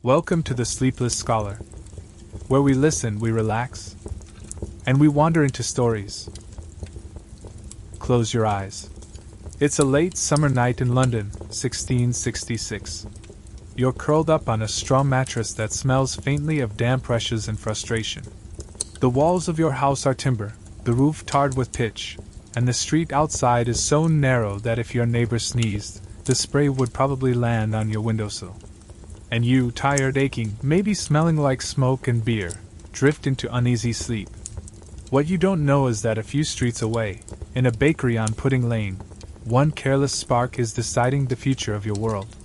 Welcome to the Sleepless Scholar, where we listen, we relax, and we wander into stories. Close your eyes. It's a late summer night in London, 1666. You're curled up on a straw mattress that smells faintly of damp rushes and frustration. The walls of your house are timber, the roof tarred with pitch, and the street outside is so narrow that if your neighbor sneezed, the spray would probably land on your windowsill. And you, tired, aching, maybe smelling like smoke and beer, drift into uneasy sleep. What you don't know is that a few streets away, in a bakery on Pudding Lane, one careless spark is deciding the future of your world.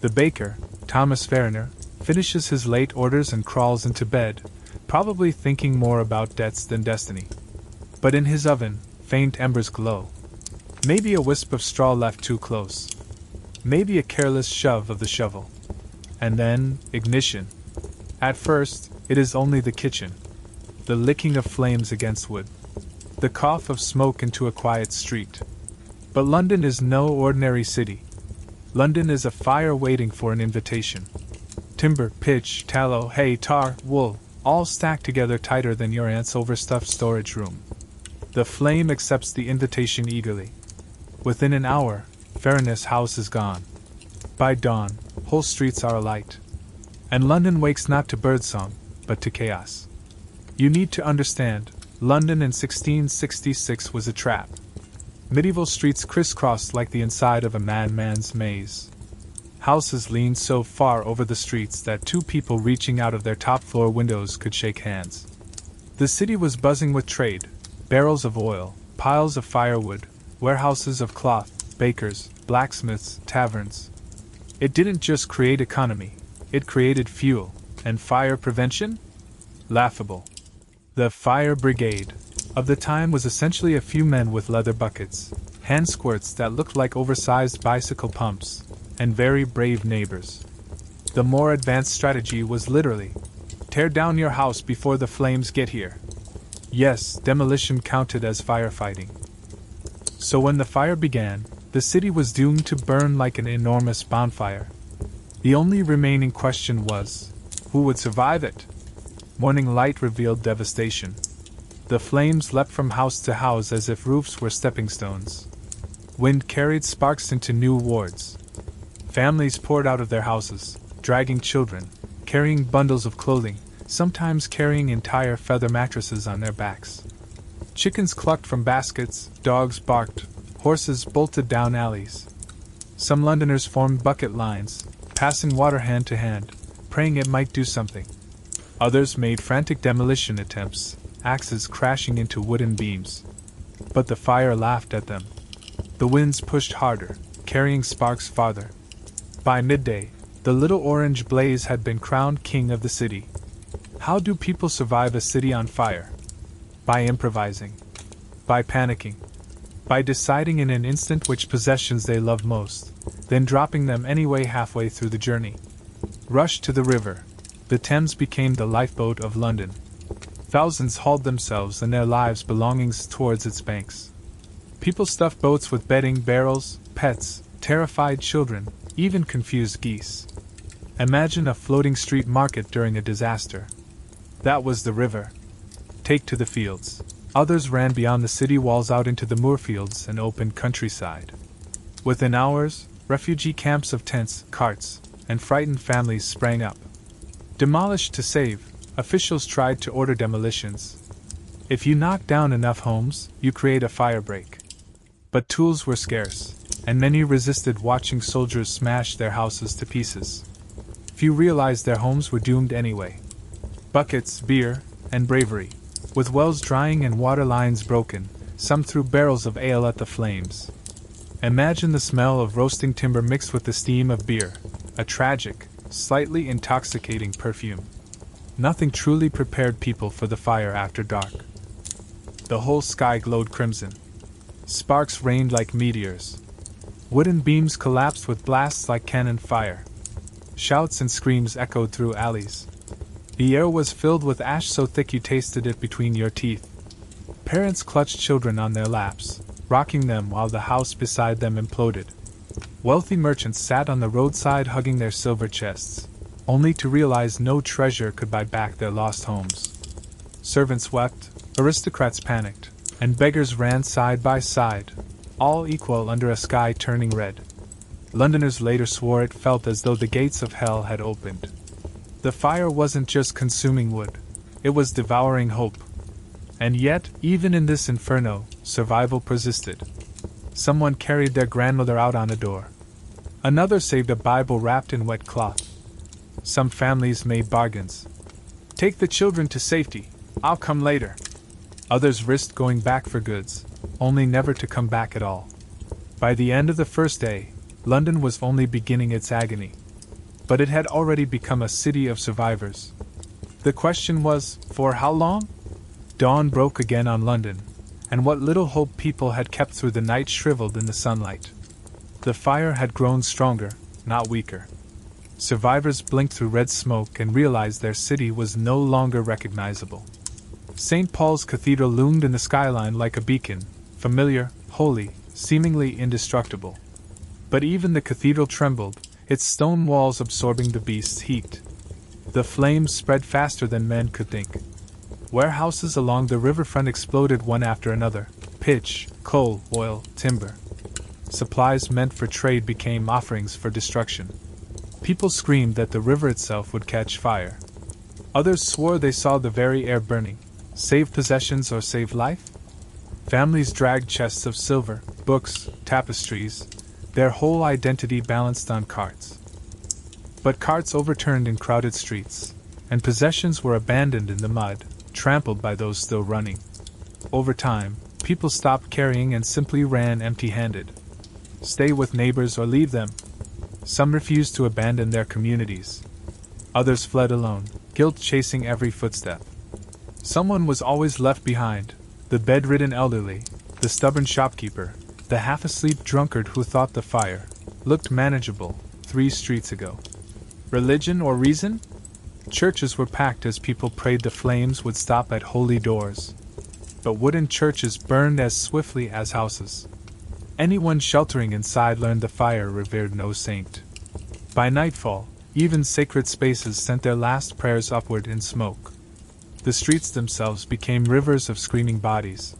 The baker, Thomas Verner, finishes his late orders and crawls into bed, probably thinking more about debts than destiny. But in his oven, faint embers glow. Maybe a wisp of straw left too close. Maybe a careless shove of the shovel. And then, ignition. At first, it is only the kitchen. The licking of flames against wood. The cough of smoke into a quiet street. But London is no ordinary city. London is a fire waiting for an invitation. Timber, pitch, tallow, hay, tar, wool, all stacked together tighter than your aunt's overstuffed storage room. The flame accepts the invitation eagerly. Within an hour, Farron's house is gone. By dawn, whole streets are alight. And London wakes not to birdsong, but to chaos. You need to understand, London in 1666 was a trap. Medieval streets crisscrossed like the inside of a madman's maze. Houses leaned so far over the streets that two people reaching out of their top-floor windows could shake hands. The city was buzzing with trade, barrels of oil, piles of firewood, warehouses of cloth, bakers, blacksmiths, taverns. It didn't just create economy, it created fuel, and fire prevention? Laughable. The fire brigade of the time was essentially a few men with leather buckets, hand squirts that looked like oversized bicycle pumps, and very brave neighbors. The more advanced strategy was literally, tear down your house before the flames get here. Yes, demolition counted as firefighting. So when the fire began, the city was doomed to burn like an enormous bonfire. The only remaining question was, who would survive it? Morning light revealed devastation. The flames leapt from house to house as if roofs were stepping stones. Wind carried sparks into new wards. Families poured out of their houses, dragging children, carrying bundles of clothing, sometimes carrying entire feather mattresses on their backs. Chickens clucked from baskets, dogs barked, horses bolted down alleys. Some Londoners formed bucket lines, passing water hand to hand, praying it might do something. Others made frantic demolition attempts, axes crashing into wooden beams. But the fire laughed at them. The winds pushed harder, carrying sparks farther. By midday, the little orange blaze had been crowned king of the city. How do people survive a city on fire? By improvising. By panicking. By deciding in an instant which possessions they love most, then dropping them anyway halfway through the journey. Rushed to the river. The Thames became the lifeboat of London. Thousands hauled themselves and their lives' belongings towards its banks. People stuffed boats with bedding, barrels, pets, terrified children, even confused geese. Imagine a floating street market during a disaster. That was the river. Take to the fields. Others ran beyond the city walls out into the moorfields and open countryside. Within hours, refugee camps of tents, carts, and frightened families sprang up. Demolished to save, officials tried to order demolitions. If you knock down enough homes, you create a fire break. But tools were scarce, and many resisted watching soldiers smash their houses to pieces. Few realized their homes were doomed anyway. Buckets, beer, and bravery. With wells drying and water lines broken, some threw barrels of ale at the flames. Imagine the smell of roasting timber mixed with the steam of beer, a tragic, slightly intoxicating perfume. Nothing truly prepared people for the fire after dark. The whole sky glowed crimson. Sparks rained like meteors. Wooden beams collapsed with blasts like cannon fire. Shouts and screams echoed through alleys. The air was filled with ash so thick you tasted it between your teeth. Parents clutched children on their laps, rocking them while the house beside them imploded. Wealthy merchants sat on the roadside hugging their silver chests. only to realize no treasure could buy back their lost homes. Servants wept, aristocrats panicked, and beggars ran side by side, all equal under a sky turning red. Londoners later swore it felt as though the gates of hell had opened. The fire wasn't just consuming wood, it was devouring hope. And yet, even in this inferno, survival persisted. Someone carried their grandmother out on a door. Another saved a Bible wrapped in wet cloth. Some families made bargains. Take the children to safety, I'll come later. Others risked going back for goods, only never to come back at all. By the end of the first day, London was only beginning its agony. But it had already become a city of survivors. The question was, for how long? Dawn broke again on London, and what little hope people had kept through the night shriveled in the sunlight. The fire had grown stronger, not weaker. Survivors blinked through red smoke and realized their city was no longer recognizable. St. Paul's Cathedral loomed in the skyline like a beacon, familiar, holy, seemingly indestructible. But even the cathedral trembled, its stone walls absorbing the beast's heat. The flames spread faster than men could think. Warehouses along the riverfront exploded one after another: pitch, coal, oil, timber. Supplies meant for trade became offerings for destruction. People screamed that the river itself would catch fire. Others swore they saw the very air burning. Save possessions or save life? Families dragged chests of silver, books, tapestries, their whole identity balanced on carts. But carts overturned in crowded streets, and possessions were abandoned in the mud, trampled by those still running. Over time, people stopped carrying and simply ran empty-handed. Stay with neighbors or leave them. Some refused to abandon their communities. Others fled alone, guilt chasing every footstep. Someone was always left behind: the bedridden elderly, the stubborn shopkeeper, the half-asleep drunkard who thought the fire looked manageable 3 streets ago. Religion or reason? Churches were packed as people prayed the flames would stop at holy doors. But wooden churches burned as swiftly as houses. Anyone sheltering inside learned the fire revered no saint. By nightfall, even sacred spaces sent their last prayers upward in smoke. The streets themselves became rivers of screaming bodies.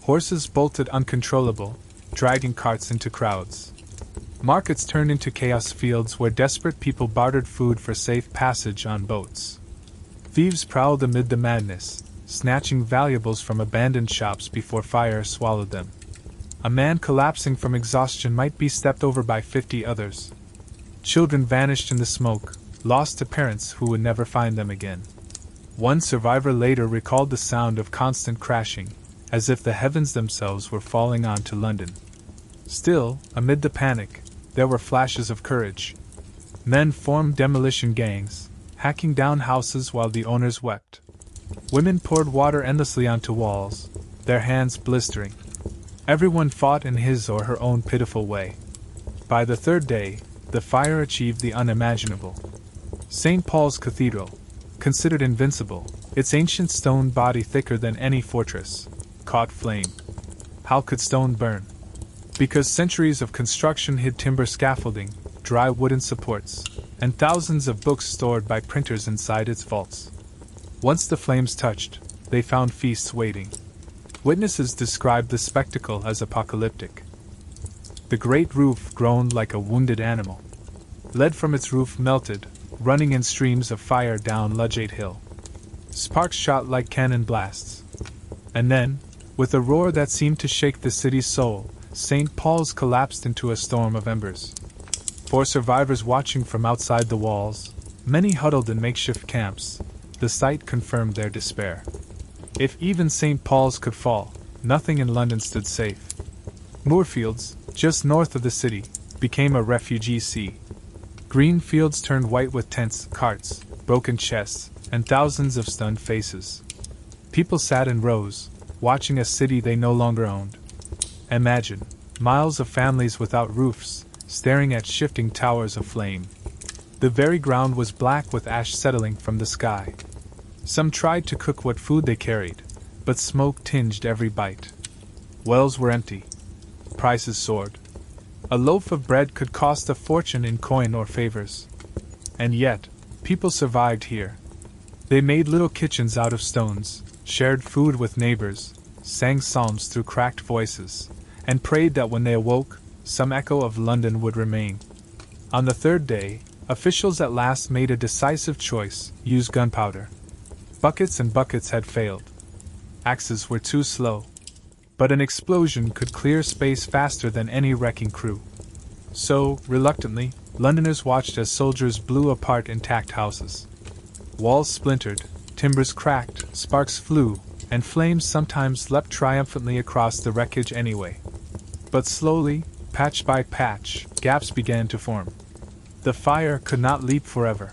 Horses bolted uncontrollable, dragging carts into crowds. Markets turned into chaos fields where desperate people bartered food for safe passage on boats. Thieves prowled amid the madness, snatching valuables from abandoned shops before fire swallowed them. A man collapsing from exhaustion might be stepped over by 50 others. Children vanished in the smoke, lost to parents who would never find them again. One survivor later recalled the sound of constant crashing, as if the heavens themselves were falling onto London. Still, amid the panic, there were flashes of courage. Men formed demolition gangs, hacking down houses while the owners wept. Women poured water endlessly onto walls, their hands blistering. Everyone fought in his or her own pitiful way. By the 3rd day, the fire achieved the unimaginable. St. Paul's Cathedral, considered invincible, its ancient stone body thicker than any fortress, caught flame. How could stone burn? Because centuries of construction hid timber scaffolding, dry wooden supports, and thousands of books stored by printers inside its vaults. Once the flames touched, they found feasts waiting. Witnesses described the spectacle as apocalyptic. The great roof groaned like a wounded animal. Lead from its roof melted, running in streams of fire down Ludgate Hill. Sparks shot like cannon blasts. And then, with a roar that seemed to shake the city's soul, St. Paul's collapsed into a storm of embers. For survivors watching from outside the walls, many huddled in makeshift camps, the sight confirmed their despair. If even St. Paul's could fall, nothing in London stood safe. Moorfields, just north of the city, became a refugee sea. Green fields turned white with tents, carts, broken chests, and thousands of stunned faces. People sat in rows, watching a city they no longer owned. Imagine, miles of families without roofs, staring at shifting towers of flame. The very ground was black with ash settling from the sky. Some tried to cook what food they carried, but smoke tinged every bite. Wells were empty. Prices soared. A loaf of bread could cost a fortune in coin or favors. And yet, People survived here. They made little kitchens out of stones, shared food with neighbors, sang psalms through cracked voices, and prayed that when they awoke, some echo of London would remain. On the third day, officials at last made a decisive choice: use gunpowder. Buckets and buckets had failed. Axes were too slow. But an explosion could clear space faster than any wrecking crew. So, reluctantly, Londoners watched as soldiers blew apart intact houses. Walls splintered, timbers cracked, sparks flew, and flames sometimes leapt triumphantly across the wreckage anyway. But slowly, patch by patch, gaps began to form. The fire could not leap forever.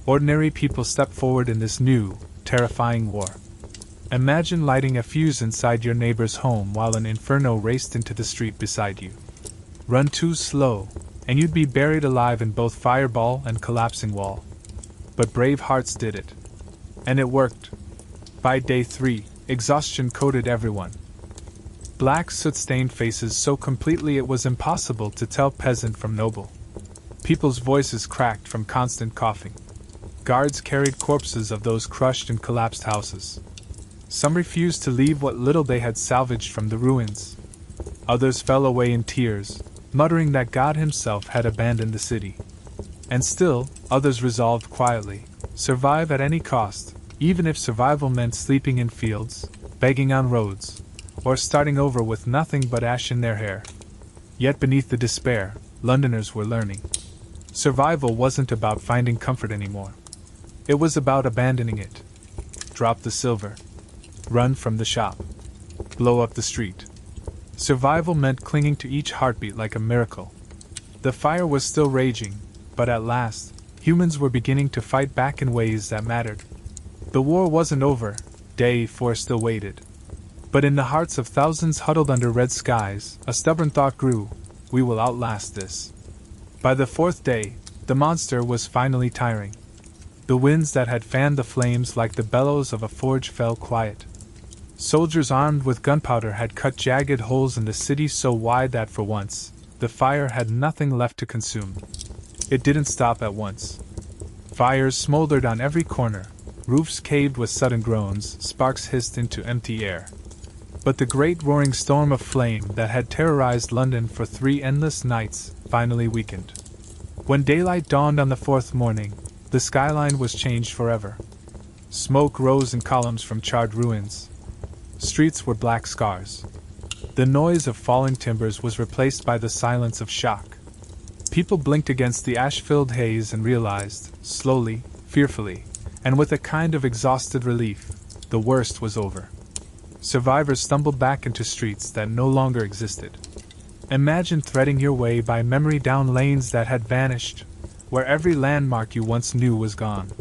Ordinary people stepped forward in this new, terrifying war. Imagine lighting a fuse inside your neighbor's home while an inferno raced into the street beside you. Run too slow, and you'd be buried alive in both fireball and collapsing wall. But brave hearts did it. And it worked. By day 3, exhaustion coated everyone. Black soot-stained faces so completely it was impossible to tell peasant from noble. People's voices cracked from constant coughing. Guards carried corpses of those crushed and collapsed houses. Some refused to leave what little they had salvaged from the ruins. Others fell away in tears, muttering that God himself had abandoned the city. And still, others resolved quietly, survive at any cost, even if survival meant sleeping in fields, begging on roads, or starting over with nothing but ash in their hair. Yet beneath the despair, Londoners were learning. Survival wasn't about finding comfort anymore. It was about abandoning it. Drop the silver. Run from the shop. Blow up the street. Survival meant clinging to each heartbeat like a miracle. The fire was still raging, but at last, humans were beginning to fight back in ways that mattered. The war wasn't over, day 4 still waited. But in the hearts of thousands huddled under red skies, a stubborn thought grew: we will outlast this. By the 4th day, the monster was finally tiring. The winds that had fanned the flames like the bellows of a forge fell quiet. Soldiers armed with gunpowder had cut jagged holes in the city so wide that for once, the fire had nothing left to consume. It didn't stop at once. Fires smoldered on every corner, roofs caved with sudden groans, sparks hissed into empty air. But the great roaring storm of flame that had terrorized London for 3 endless nights finally weakened. When daylight dawned on the 4th morning, the skyline was changed forever. Smoke rose in columns from charred ruins. Streets were black scars. The noise of falling timbers was replaced by the silence of shock. People blinked against the ash-filled haze and realized, slowly, fearfully, and with a kind of exhausted relief, the worst was over. Survivors stumbled back into streets that no longer existed. Imagine threading your way by memory down lanes that had vanished, where every landmark you once knew was gone.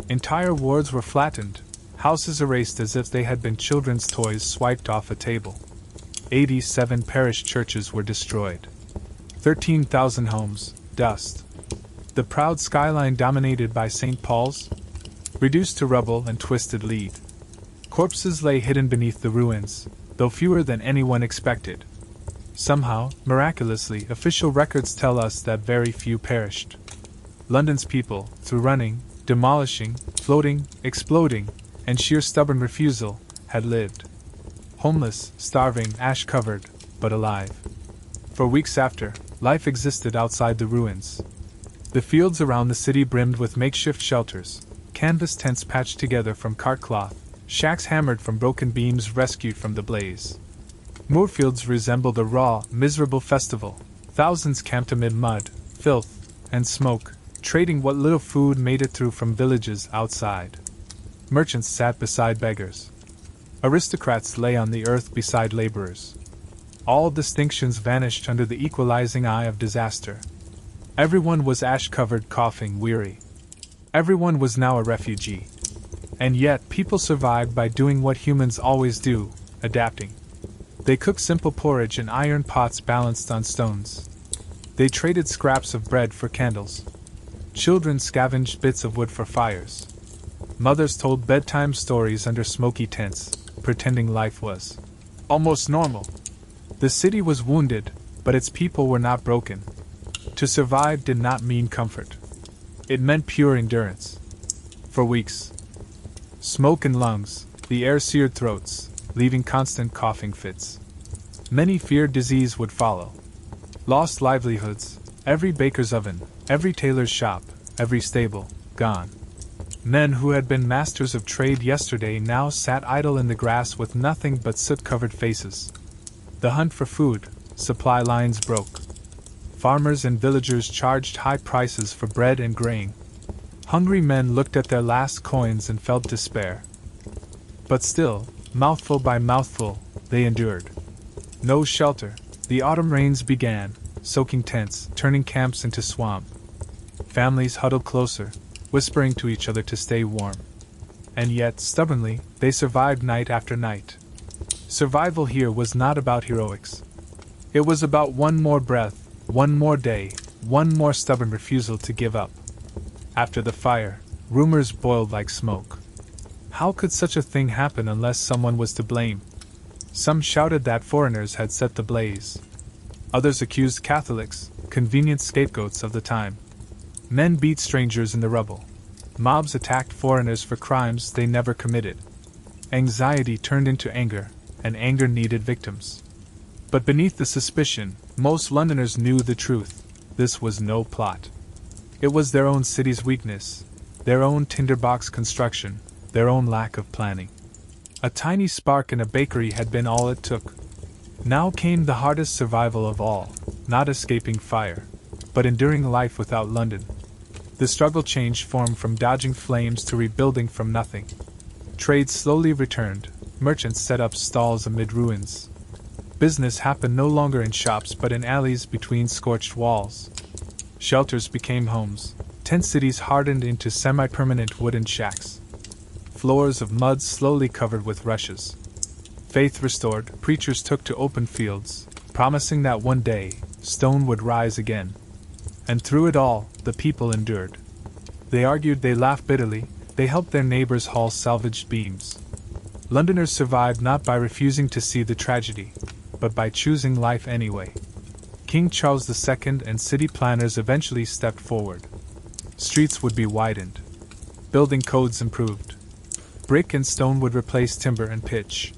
Entire wards were flattened, houses erased as if they had been children's toys swiped off a table. 87 parish churches were destroyed. 13,000 homes, dust. The proud skyline dominated by St. Paul's, reduced to rubble and twisted lead. Corpses lay hidden beneath the ruins, though fewer than anyone expected. Somehow, miraculously, official records tell us that very few perished. London's people, through running, demolishing, floating, exploding, and sheer stubborn refusal, had lived. Homeless, starving, ash-covered, but alive. For weeks after, life existed outside the ruins. The fields around the city brimmed with makeshift shelters, canvas tents patched together from cart cloth, shacks hammered from broken beams rescued from the blaze. Moorfields resembled a raw, miserable festival. Thousands camped amid mud, filth, and smoke, trading what little food made it through from villages outside. Merchants sat beside beggars. Aristocrats lay on the earth beside laborers. All distinctions vanished under the equalizing eye of disaster. Everyone was ash-covered, coughing, weary. Everyone was now a refugee. And yet people survived by doing what humans always do, adapting. They cooked simple porridge in iron pots balanced on stones. They traded scraps of bread for candles. Children scavenged bits of wood for fires. Mothers told bedtime stories under smoky tents, pretending life was almost normal. The city was wounded, but its people were not broken. To survive did not mean comfort. It meant pure endurance. For weeks. Smoke in lungs, the air seared throats, leaving constant coughing fits. Many feared disease would follow. Lost livelihoods, every baker's oven, every tailor's shop, every stable, gone. Men who had been masters of trade yesterday now sat idle in the grass with nothing but soot-covered faces. The hunt for food, supply lines broke. Farmers and villagers charged high prices for bread and grain. Hungry men looked at their last coins and felt despair. But still, mouthful by mouthful, they endured. No shelter. The autumn rains began, soaking tents, turning camps into swamp. Families huddled closer, whispering to each other to stay warm. And yet, stubbornly, they survived night after night. Survival here was not about heroics. It was about one more breath, one more day, one more stubborn refusal to give up. After the fire, rumors boiled like smoke. How could such a thing happen unless someone was to blame? Some shouted that foreigners had set the blaze. Others accused Catholics, convenient scapegoats of the time. Men beat strangers in the rubble. Mobs attacked foreigners for crimes they never committed. Anxiety turned into anger, and anger needed victims. But beneath the suspicion, most Londoners knew the truth. This was no plot. It was their own city's weakness, their own tinderbox construction, their own lack of planning. A tiny spark in a bakery had been all it took. Now came the hardest survival of all, not escaping fire, but enduring life without London. The struggle changed form from dodging flames to rebuilding from nothing. Trade slowly returned, merchants set up stalls amid ruins. Business happened no longer in shops but in alleys between scorched walls. Shelters became homes, tent cities hardened into semi-permanent wooden shacks. Floors of mud slowly covered with rushes. Faith restored, preachers took to open fields, promising that one day, stone would rise again. And through it all, the people endured. They argued, they laughed bitterly, they helped their neighbors haul salvaged beams. Londoners survived not by refusing to see the tragedy, but by choosing life anyway. King Charles II and city planners eventually stepped forward. Streets would be widened. Building codes improved. Brick and stone would replace timber and pitch.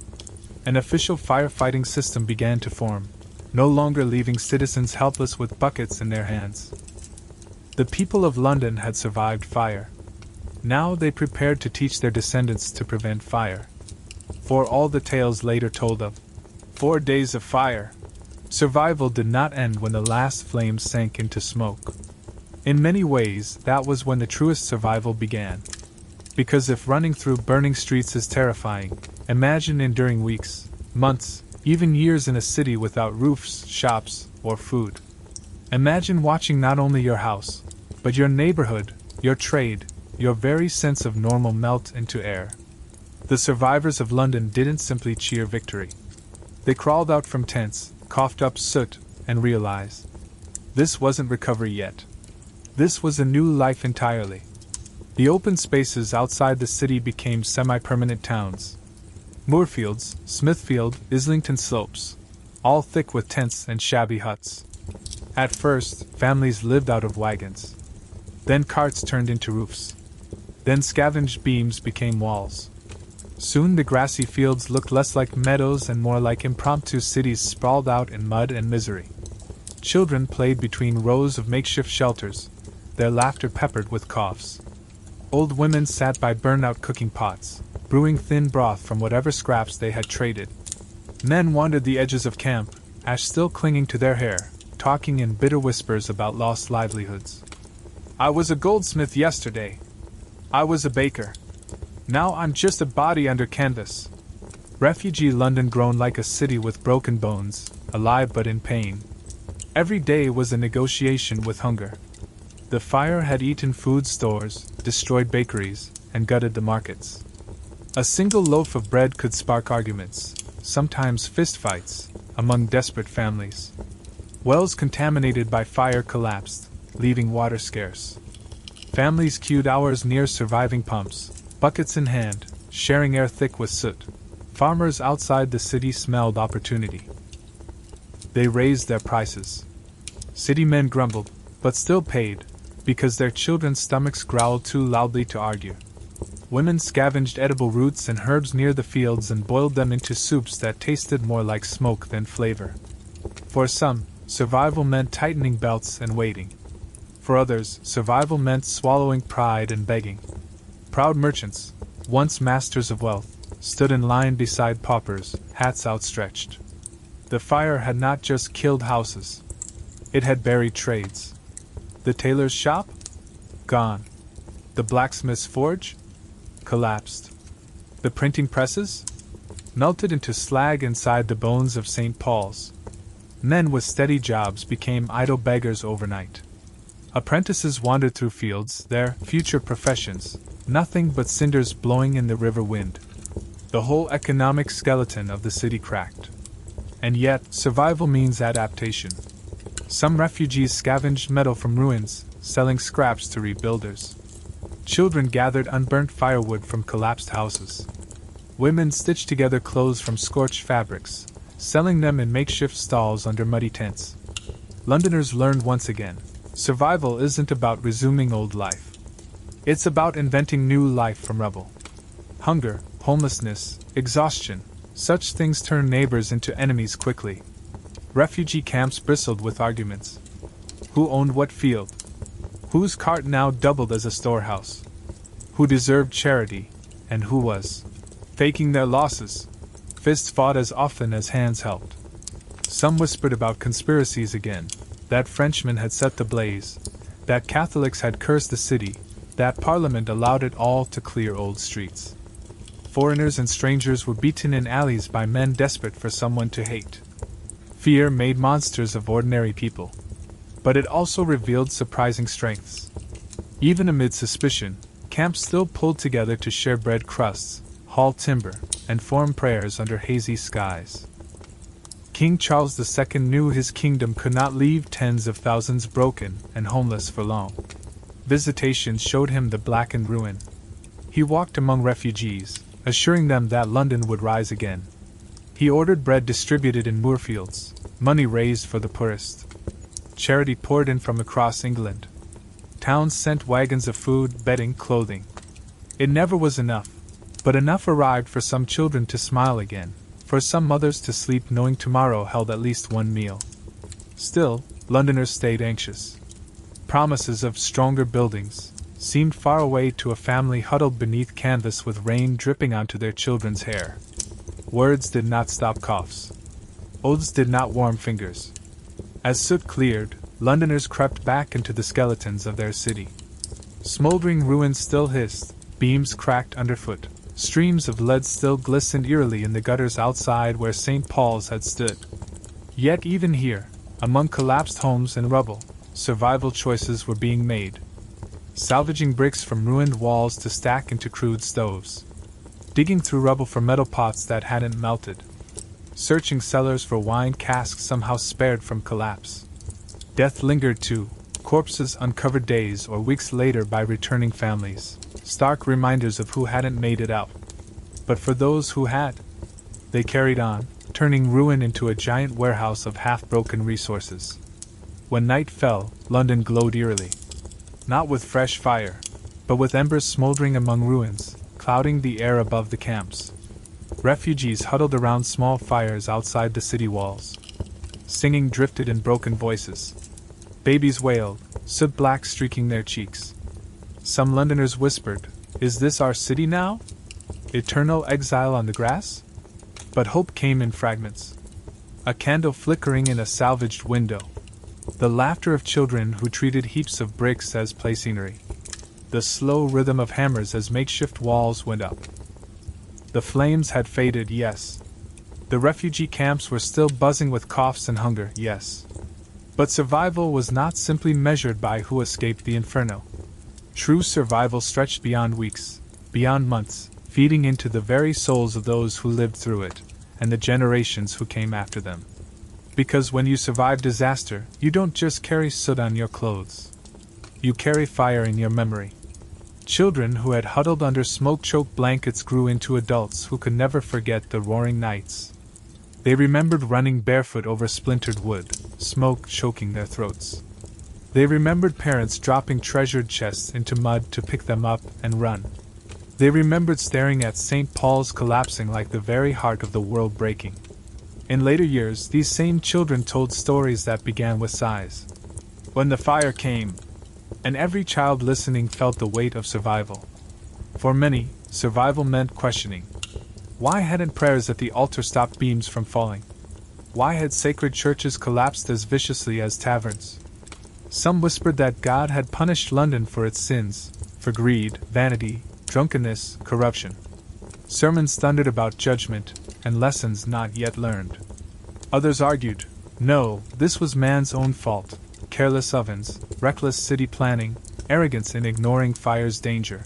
An official firefighting system began to form, no longer leaving citizens helpless with buckets in their hands. The people of London had survived fire. Now they prepared to teach their descendants to prevent fire. For all the tales later told of 4 days of fire, survival did not end when the last flames sank into smoke. In many ways, that was when the truest survival began. Because if running through burning streets is terrifying, imagine enduring weeks, months, even years in a city without roofs, shops, or food. Imagine watching not only your house, but your neighborhood, your trade, your very sense of normal melt into air. The survivors of London didn't simply cheer victory. They crawled out from tents, coughed up soot, and realized this wasn't recovery yet. This was a new life entirely. The open spaces outside the city became semi-permanent towns. Moorfields, Smithfield, Islington Slopes, all thick with tents and shabby huts. At first, families lived out of wagons. Then carts turned into roofs. Then scavenged beams became walls. Soon the grassy fields looked less like meadows and more like impromptu cities sprawled out in mud and misery. Children played between rows of makeshift shelters, their laughter peppered with coughs. Old women sat by burned-out cooking pots, brewing thin broth from whatever scraps they had traded. Men wandered the edges of camp, ash still clinging to their hair, talking in bitter whispers about lost livelihoods. I was a goldsmith yesterday. I was a baker. Now I'm just a body under canvas. Refugee London groaned like a city with broken bones, alive but in pain. Every day was a negotiation with hunger. The fire had eaten food stores, destroyed bakeries, and gutted the markets. A single loaf of bread could spark arguments, sometimes fistfights, among desperate families. Wells contaminated by fire collapsed, leaving water scarce. Families queued hours near surviving pumps, buckets in hand, sharing air thick with soot. Farmers outside the city smelled opportunity. They raised their prices. City men grumbled, but still paid. because their children's stomachs growled too loudly to argue. Women scavenged edible roots and herbs near the fields and boiled them into soups that tasted more like smoke than flavor. For some, survival meant tightening belts and waiting. For others, survival meant swallowing pride and begging. Proud merchants, once masters of wealth, stood in line beside paupers, hats outstretched. The fire had not just killed houses. It had buried trades. The tailor's shop? Gone. The blacksmith's forge? Collapsed. The printing presses? Melted into slag inside the bones of St. Paul's. Men with steady jobs became idle beggars overnight. Apprentices wandered through fields, their future professions, nothing but cinders blowing in the river wind. The whole economic skeleton of the city cracked. And yet, survival means adaptation. Some refugees scavenged metal from ruins, selling scraps to rebuilders. Children gathered unburnt firewood from collapsed houses. Women stitched together clothes from scorched fabrics, selling them in makeshift stalls under muddy tents. Londoners learned once again, survival isn't about resuming old life. It's about inventing new life from rubble. Hunger, homelessness, exhaustion, such things turn neighbors into enemies quickly. Refugee camps bristled with arguments. Who owned what field? Whose cart now doubled as a storehouse? Who deserved charity, and who was faking their losses? Fists fought as often as hands helped. Some whispered about conspiracies again, that Frenchmen had set the blaze, that Catholics had cursed the city, that Parliament allowed it all to clear old streets. Foreigners and strangers were beaten in alleys by men desperate for someone to hate. Fear made monsters of ordinary people. But it also revealed surprising strengths. Even amid suspicion, camps still pulled together to share bread crusts, haul timber, and form prayers under hazy skies. King Charles II knew his kingdom could not leave tens of thousands broken and homeless for long. Visitations showed him the blackened ruin. He walked among refugees, assuring them that London would rise again. He ordered bread distributed in moorfields, money raised for the poorest. Charity poured in from across England. Towns sent wagons of food, bedding, clothing. It never was enough, but enough arrived for some children to smile again, for some mothers to sleep knowing tomorrow held at least one meal. Still, Londoners stayed anxious. Promises of stronger buildings seemed far away to a family huddled beneath canvas with rain dripping onto their children's hair. Words did not stop coughs. Oaths did not warm fingers. As soot cleared, Londoners crept back into the skeletons of their city. Smoldering ruins still hissed, beams cracked underfoot, streams of lead still glistened eerily in the gutters outside where St. Paul's had stood. Yet even here, among collapsed homes and rubble, survival choices were being made. Salvaging bricks from ruined walls to stack into crude stoves. Digging through rubble for metal pots that hadn't melted. Searching cellars for wine casks somehow spared from collapse. Death lingered too, corpses uncovered days or weeks later by returning families, stark reminders of who hadn't made it out. But for those who had, they carried on, turning ruin into a giant warehouse of half-broken resources. When night fell, London glowed eerily. Not with fresh fire, but with embers smoldering among ruins, clouding the air above the camps. Refugees huddled around small fires outside the city walls. Singing drifted in broken voices. Babies wailed, soot black streaking their cheeks. Some Londoners whispered, "Is this our city now? Eternal exile on the grass?" But hope came in fragments. A candle flickering in a salvaged window. The laughter of children who treated heaps of bricks as play scenery. The slow rhythm of hammers as makeshift walls went up. The flames had faded, yes. The refugee camps were still buzzing with coughs and hunger, yes. But survival was not simply measured by who escaped the inferno. True survival stretched beyond weeks, beyond months, feeding into the very souls of those who lived through it, and the generations who came after them. Because when you survive disaster, you don't just carry soot on your clothes. You carry fire in your memory. Children who had huddled under smoke-choked blankets grew into adults who could never forget the roaring nights. They remembered running barefoot over splintered wood, smoke choking their throats. They remembered parents dropping treasured chests into mud to pick them up and run. They remembered staring at St. Paul's collapsing like the very heart of the world breaking. In later years, these same children told stories that began with sighs. When the fire came, and every child listening felt the weight of survival. For many, survival meant questioning. Why hadn't prayers at the altar stopped beams from falling? Why had sacred churches collapsed as viciously as taverns? Some whispered that God had punished London for its sins, for greed, vanity, drunkenness, corruption. Sermons thundered about judgment and lessons not yet learned. Others argued, no, this was man's own fault, careless ovens, reckless city planning, arrogance in ignoring fire's danger.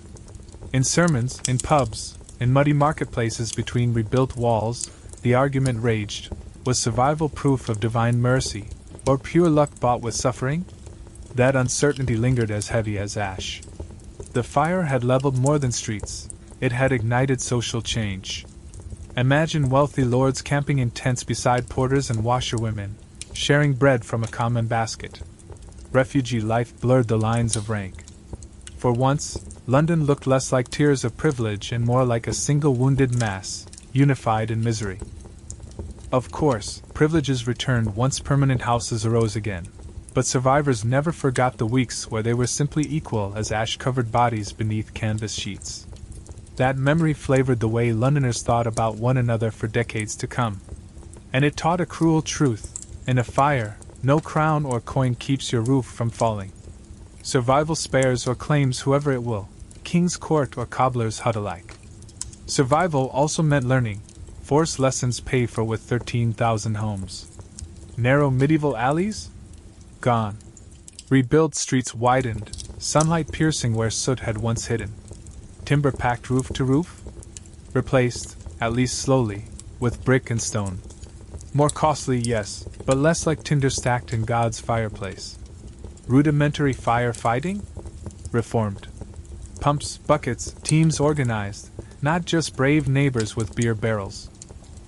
In sermons, in pubs, in muddy marketplaces between rebuilt walls, the argument raged, was survival proof of divine mercy, or pure luck bought with suffering? That uncertainty lingered as heavy as ash. The fire had leveled more than streets, it had ignited social change. Imagine wealthy lords camping in tents beside porters and washerwomen, sharing bread from a common basket. Refugee life blurred the lines of rank. For once, London looked less like tiers of privilege and more like a single wounded mass, unified in misery. Of course, privileges returned once permanent houses arose again. But survivors never forgot the weeks where they were simply equal as ash-covered bodies beneath canvas sheets. That memory flavored the way Londoners thought about one another for decades to come. And it taught a cruel truth: in a fire, no crown or coin keeps your roof from falling. Survival spares or claims whoever it will, king's court or cobbler's hut alike. Survival also meant learning. Forced lessons pay for with 13,000 homes. Narrow medieval alleys? Gone. Rebuilt streets widened, sunlight piercing where soot had once hidden. Timber packed roof to roof? Replaced, at least slowly, with brick and stone. More costly, yes, but less like tinder stacked in God's fireplace. Rudimentary firefighting? Reformed. Pumps, buckets, teams organized, not just brave neighbors with beer barrels.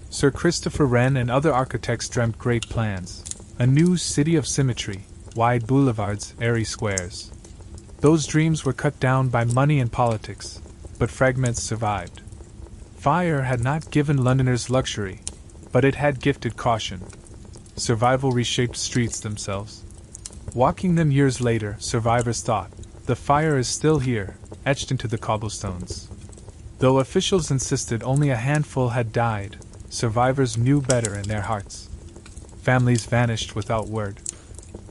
Sir Christopher Wren and other architects dreamt great plans. A new city of symmetry, wide boulevards, airy squares. Those dreams were cut down by money and politics, but fragments survived. Fire had not given Londoners luxury, but it had gifted caution. Survival reshaped streets themselves. Walking them years later, survivors thought, the fire is still here, etched into the cobblestones. Though officials insisted only a handful had died, survivors knew better in their hearts. Families vanished without word.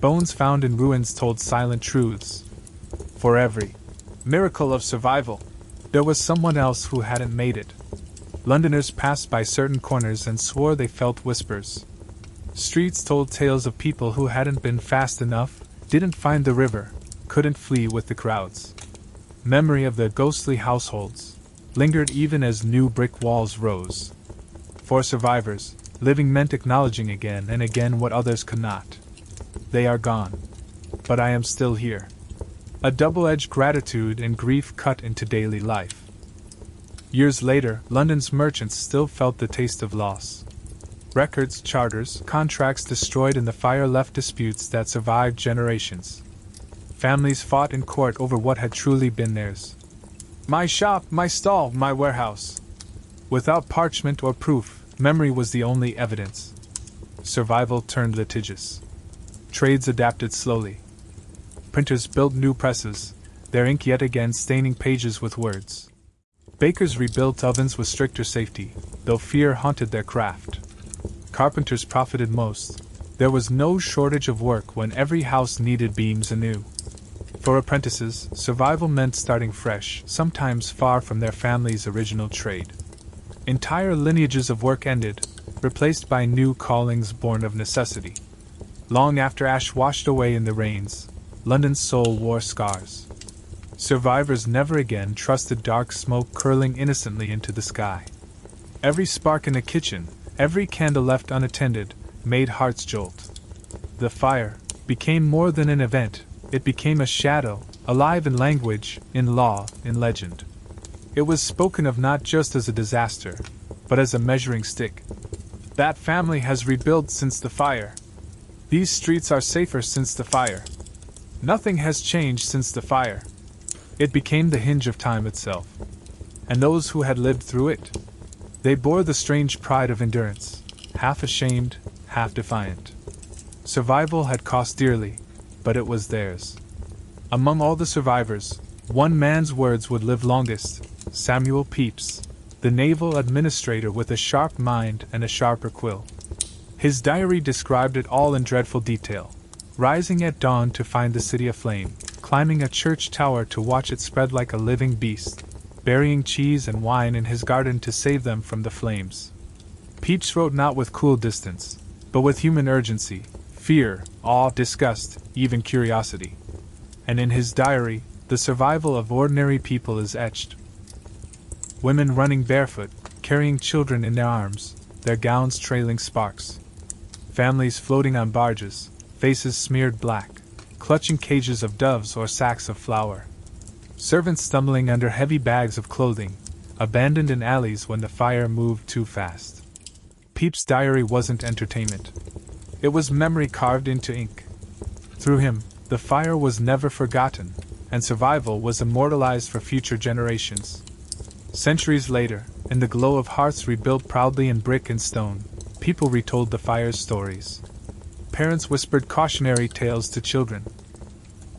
Bones found in ruins told silent truths. For every miracle of survival, there was someone else who hadn't made it. Londoners passed by certain corners and swore they felt whispers. Streets told tales of people who hadn't been fast enough, didn't find the river, couldn't flee with the crowds. Memory of the ghostly households lingered even as new brick walls rose. For survivors, living meant acknowledging again and again what others could not. They are gone. But I am still here. A double-edged gratitude and grief cut into daily life. Years later, London's merchants still felt the taste of loss. Records, charters, contracts destroyed in the fire left disputes that survived generations. Families fought in court over what had truly been theirs. My shop, my stall, my warehouse. Without parchment or proof, memory was the only evidence. Survival turned litigious. Trades adapted slowly. Printers built new presses, their ink yet again staining pages with words. Bakers rebuilt ovens with stricter safety, though fear haunted their craft. Carpenters profited most. There was no shortage of work when every house needed beams anew. For apprentices, survival meant starting fresh, sometimes far from their family's original trade. Entire lineages of work ended, replaced by new callings born of necessity. Long after ash washed away in the rains, London's soul wore scars. Survivors never again trusted dark smoke curling innocently into the sky. Every spark in the kitchen, every candle left unattended, made hearts jolt. The fire became more than an event, it became a shadow, alive in language, in law, in legend. It was spoken of not just as a disaster, but as a measuring stick. That family has rebuilt since the fire. These streets are safer since the fire. Nothing has changed since the fire. It became the hinge of time itself. And those who had lived through it, they bore the strange pride of endurance, half ashamed, half defiant. Survival had cost dearly, but it was theirs. Among all the survivors, one man's words would live longest: Samuel Pepys, the naval administrator with a sharp mind and a sharper quill. His diary described it all in dreadful detail. Rising at dawn to find the city aflame, climbing a church tower to watch it spread like a living beast, burying cheese and wine in his garden to save them from the flames. Pepys wrote not with cool distance, but with human urgency, fear, awe, disgust, even curiosity. And in his diary, the survival of ordinary people is etched. Women running barefoot, carrying children in their arms, their gowns trailing sparks. Families floating on barges, faces smeared black, clutching cages of doves or sacks of flour. Servants stumbling under heavy bags of clothing, abandoned in alleys when the fire moved too fast. Pepys' diary wasn't entertainment. It was memory carved into ink. Through him, the fire was never forgotten, and survival was immortalized for future generations. Centuries later, in the glow of hearths rebuilt proudly in brick and stone, people retold the fire's stories. Parents whispered cautionary tales to children.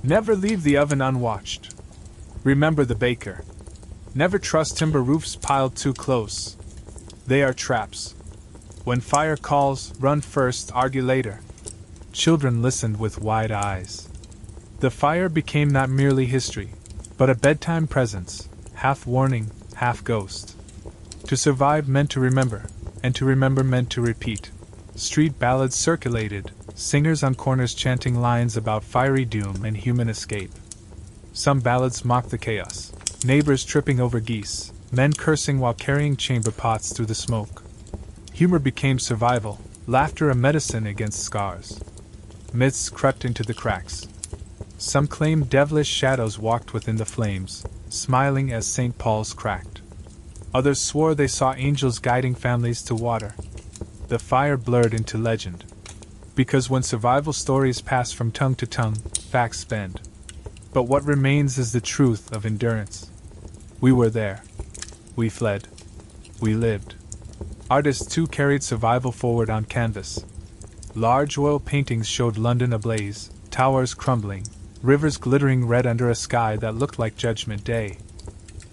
Never leave the oven unwatched. Remember the baker. Never trust timber roofs piled too close. They are traps. When fire calls, run first, argue later. Children listened with wide eyes. The fire became not merely history, but a bedtime presence, half warning, half ghost. To survive meant to remember, and to remember meant to repeat. Street ballads circulated, singers on corners chanting lines about fiery doom and human escape. Some ballads mocked the chaos, neighbors tripping over geese, men cursing while carrying chamber pots through the smoke. Humor became survival, laughter a medicine against scars. Myths crept into the cracks. Some claimed devilish shadows walked within the flames, smiling as St. Paul's cracked. Others swore they saw angels guiding families to water. The fire blurred into legend. Because when survival stories pass from tongue to tongue, facts bend. But what remains is the truth of endurance. We were there. We fled. We lived. Artists too carried survival forward on canvas. Large oil paintings showed London ablaze, towers crumbling, rivers glittering red under a sky that looked like Judgment Day.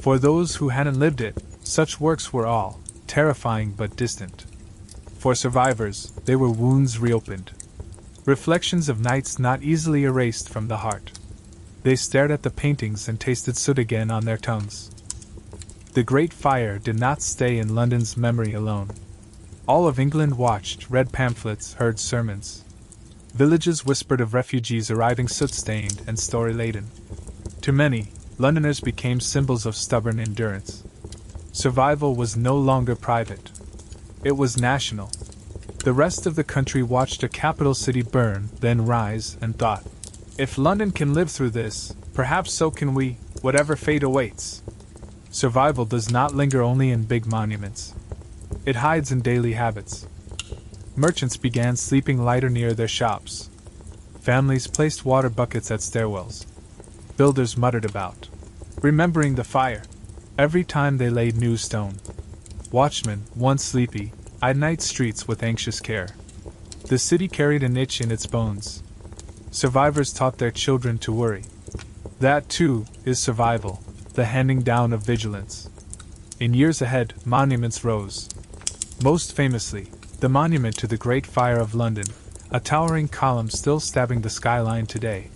For those who hadn't lived it, such works were all terrifying but distant. For survivors, they were wounds reopened. Reflections of nights not easily erased from the heart. They stared at the paintings and tasted soot again on their tongues. The Great Fire did not stay in London's memory alone. All of England watched, read pamphlets, heard sermons. Villages whispered of refugees arriving soot-stained and story-laden. To many, Londoners became symbols of stubborn endurance. Survival was no longer private. It was national. The rest of the country watched a capital city burn, then rise, and thought, if London can live through this, perhaps so can we, whatever fate awaits. Survival does not linger only in big monuments. It hides in daily habits. Merchants began sleeping lighter near their shops. Families placed water buckets at stairwells. Builders muttered about remembering the fire every time they laid new stone. Watchmen, once sleepy, eyed night streets with anxious care. The city carried an itch in its bones. Survivors taught their children to worry. That, too, is survival, the handing down of vigilance. In years ahead, monuments rose. Most famously, the monument to the Great Fire of London, a towering column still stabbing the skyline today.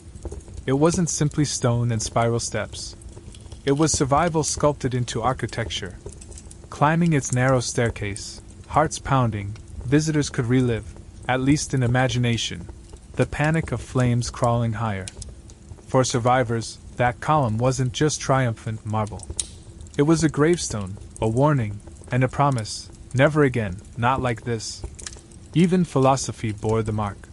It wasn't simply stone and spiral steps. It was survival sculpted into architecture. Climbing its narrow staircase, hearts pounding, visitors could relive, at least in imagination, the panic of flames crawling higher. For survivors, that column wasn't just triumphant marble. It was a gravestone, a warning, and a promise, never again, not like this. Even philosophy bore the mark.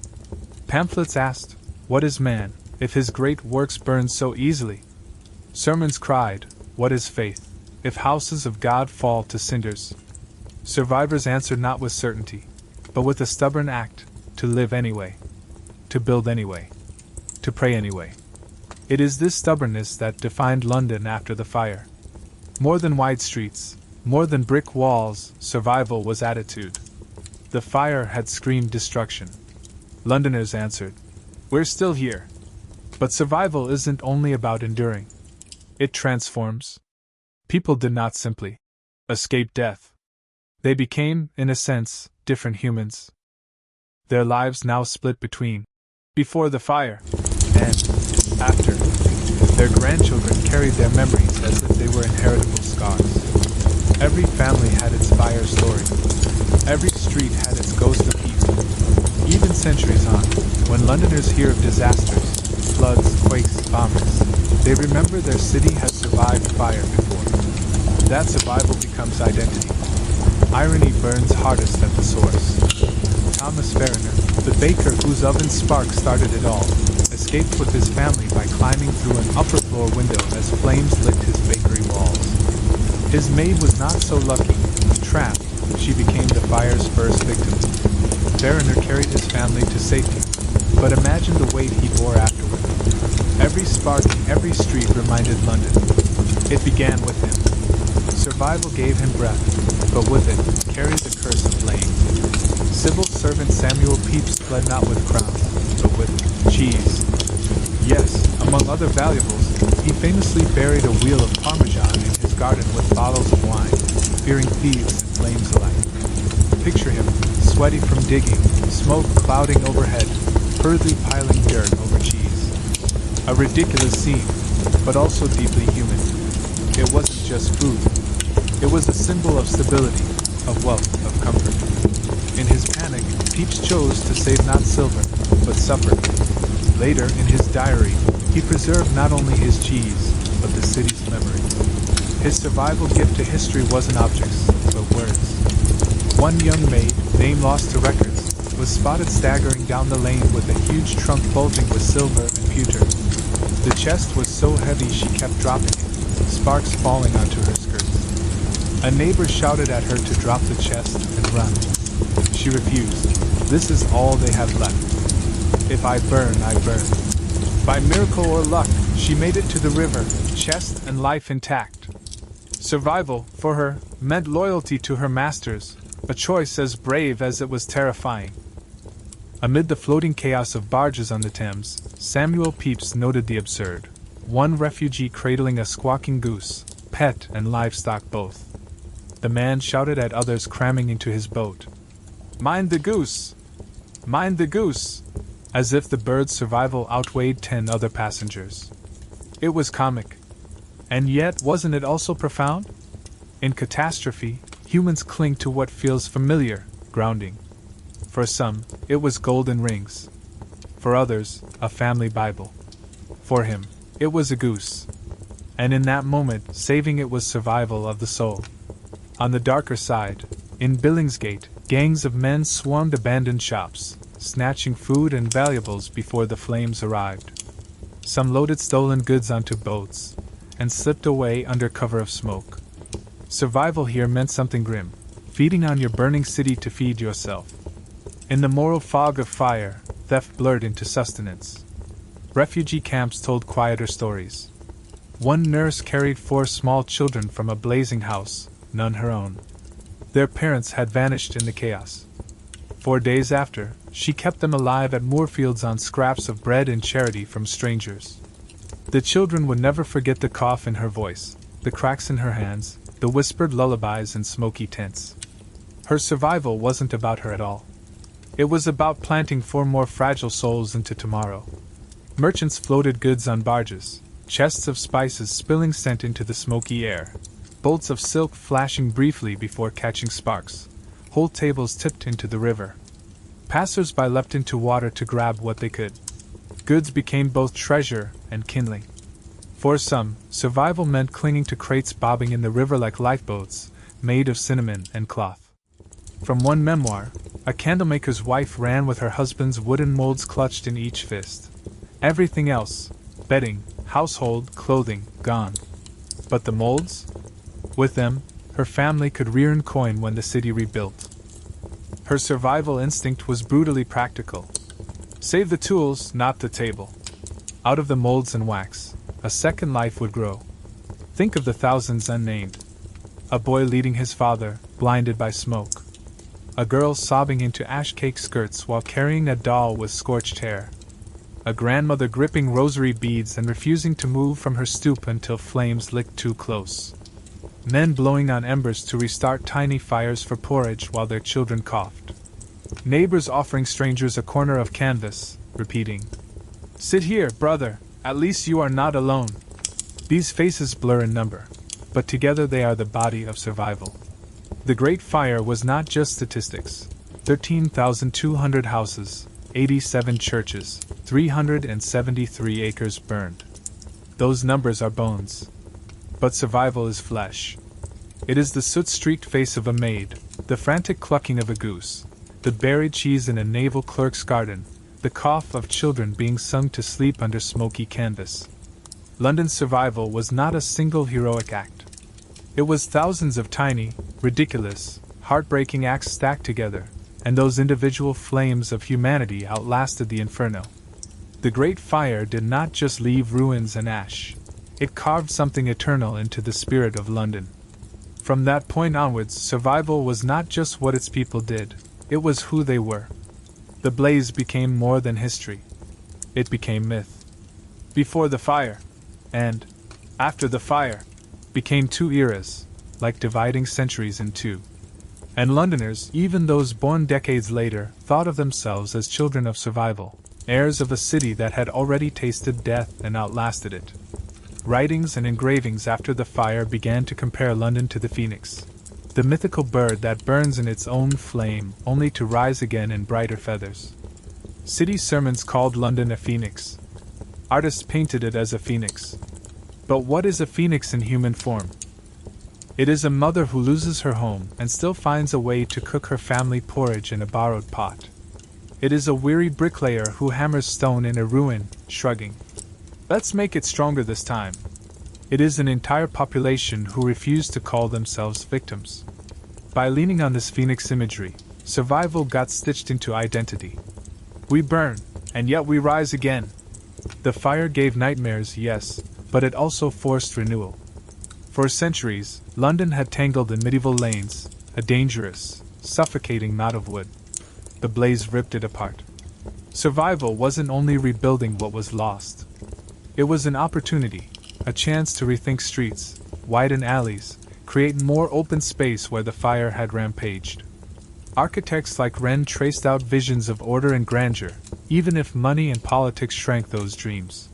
Pamphlets asked, what is man, if his great works burn so easily? Sermons cried, what is faith, if houses of God fall to cinders? Survivors answered not with certainty, but with a stubborn act, to live anyway. To build anyway. To pray anyway. It is this stubbornness that defined London after the fire. More than wide streets, more than brick walls, survival was attitude. The fire had screamed destruction. Londoners answered, "We're still here." But survival isn't only about enduring. It transforms. People did not simply escape death. They became, in a sense, different humans. Their lives now split between before the fire and after. Their grandchildren carried their memories as if they were inheritable scars. Every family had its fire story. Every street had its ghost of heat. Even centuries on, when Londoners hear of disasters, floods, quakes, bombings, they remember their city has survived fire before. That survival becomes identity. Irony burns hardest at the source. Thomas Fariner, the baker whose oven spark started it all, escaped with his family by climbing through an upper-floor window as flames licked his bakery walls. His maid was not so lucky. Trapped, she became the fire's first victim. Fariner carried his family to safety, but imagine the weight he bore afterward. Every spark in every street reminded London. It began with him. Survival gave him breath, but with it carried the curse of blame. Civil servant Samuel Pepys fled not with crowns, but with cheese. Yes, among other valuables, he famously buried a wheel of Parmesan in his garden with bottles of wine, fearing thieves and flames alike. Picture him, sweaty from digging, smoke clouding overhead, hurriedly piling dirt over cheese. A ridiculous scene, but also deeply human. It wasn't just food. It was a symbol of stability, of wealth, of comfort. In his panic, Pepys chose to save not silver, but supper. Later, in his diary, he preserved not only his cheese, but the city's memory. His survival gift to history wasn't objects, but words. One young maid, name lost to records, was spotted staggering down the lane with a huge trunk bulging with silver and pewter. The chest was so heavy she kept dropping it, sparks falling onto her skirts. A neighbor shouted at her to drop the chest and run. She refused. This is all they have left. If I burn, I burn. By miracle or luck, she made it to the river, chest and life intact. Survival, for her, meant loyalty to her masters, a choice as brave as it was terrifying. Amid the floating chaos of barges on the Thames, Samuel Pepys noted the absurd. One refugee cradling a squawking goose, pet and livestock both. The man shouted at others cramming into his boat, "Mind the goose! Mind the goose!" as if the bird's survival outweighed 10 other passengers. It was comic. And yet, wasn't it also profound? In catastrophe, humans cling to what feels familiar, grounding. For some, it was golden rings. For others, a family Bible. For him, it was a goose. And in that moment, saving it was survival of the soul. On the darker side, in Billingsgate, gangs of men swarmed abandoned shops, snatching food and valuables before the flames arrived. Some loaded stolen goods onto boats, and slipped away under cover of smoke. Survival here meant something grim, feeding on your burning city to feed yourself. In the moral fog of fire, theft blurred into sustenance. Refugee camps told quieter stories. One nurse carried 4 small children from a blazing house, none her own. Their parents had vanished in the chaos. 4 days after, she kept them alive at Moorfields on scraps of bread and charity from strangers. The children would never forget the cough in her voice, the cracks in her hands, the whispered lullabies in smoky tents. Her survival wasn't about her at all. It was about planting 4 more fragile souls into tomorrow. Merchants floated goods on barges, chests of spices spilling scent into the smoky air, bolts of silk flashing briefly before catching sparks, whole tables tipped into the river. Passers-by leapt into water to grab what they could. Goods became both treasure and kindling. For some, survival meant clinging to crates bobbing in the river like lifeboats, made of cinnamon and cloth. From one memoir, a candlemaker's wife ran with her husband's wooden molds clutched in each fist. Everything else, bedding, household, clothing, gone. But the molds? With them, her family could rear and coin when the city rebuilt. Her survival instinct was brutally practical. Save the tools, not the table. Out of the molds and wax, a second life would grow. Think of the thousands unnamed. A boy leading his father, blinded by smoke. A girl sobbing into ash-cake skirts while carrying a doll with scorched hair. A grandmother gripping rosary beads and refusing to move from her stoop until flames licked too close. Men blowing on embers to restart tiny fires for porridge while their children coughed. Neighbors offering strangers a corner of canvas, repeating, "Sit here, brother, at least you are not alone." These faces blur in number, but together they are the body of survival. The Great Fire was not just statistics. 13,200 houses, 87 churches, 373 acres burned. Those numbers are bones. But survival is flesh. It is the soot-streaked face of a maid, the frantic clucking of a goose, the buried cheese in a naval clerk's garden, the cough of children being sung to sleep under smoky canvas. London's survival was not a single heroic act. It was thousands of tiny, ridiculous, heartbreaking acts stacked together, and those individual flames of humanity outlasted the inferno. The Great Fire did not just leave ruins and ash. It carved something eternal into the spirit of London. From that point onwards, survival was not just what its people did, it was who they were. The blaze became more than history. It became myth. Before the fire, and after the fire, became two eras, like dividing centuries in two. And Londoners, even those born decades later, thought of themselves as children of survival, heirs of a city that had already tasted death and outlasted it. Writings and engravings after the fire began to compare London to the phoenix, the mythical bird that burns in its own flame only to rise again in brighter feathers. City sermons called London a phoenix. Artists painted it as a phoenix. But what is a phoenix in human form? It is a mother who loses her home and still finds a way to cook her family porridge in a borrowed pot. It is a weary bricklayer who hammers stone in a ruin, shrugging, "Let's make it stronger this time." It is an entire population who refuse to call themselves victims. By leaning on this phoenix imagery, survival got stitched into identity. We burn, and yet we rise again. The fire gave nightmares, yes, but it also forced renewal. For centuries, London had tangled in medieval lanes, a dangerous, suffocating knot of wood. The blaze ripped it apart. Survival wasn't only rebuilding what was lost. It was an opportunity, a chance to rethink streets, widen alleys, create more open space where the fire had rampaged. Architects like Wren traced out visions of order and grandeur, even if money and politics shrank those dreams.